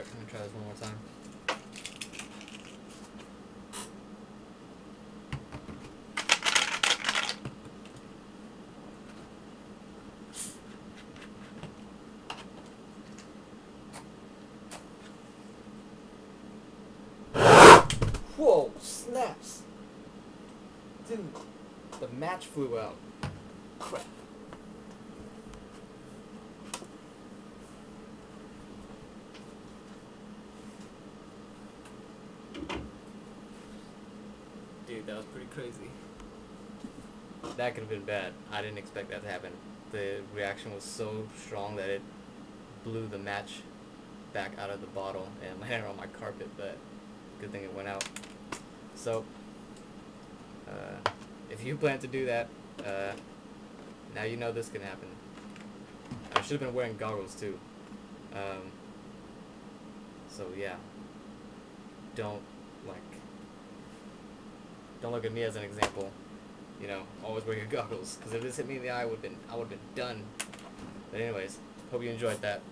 Alright, I'm gonna try this one more time. Whoa, snaps! Dude, the match flew out. Crap. Dude, that was pretty crazy. That could have been bad. I didn't expect that to happen. The reaction was so strong that it blew the match back out of the bottle and landed on my carpet, but good thing it went out. So, if you plan to do that, now you know this can happen. I should have been wearing goggles too. So yeah, don't don't look at me as an example. You know, always wear your goggles, because if this hit me in the eye, I would have been done. But anyways, hope you enjoyed that.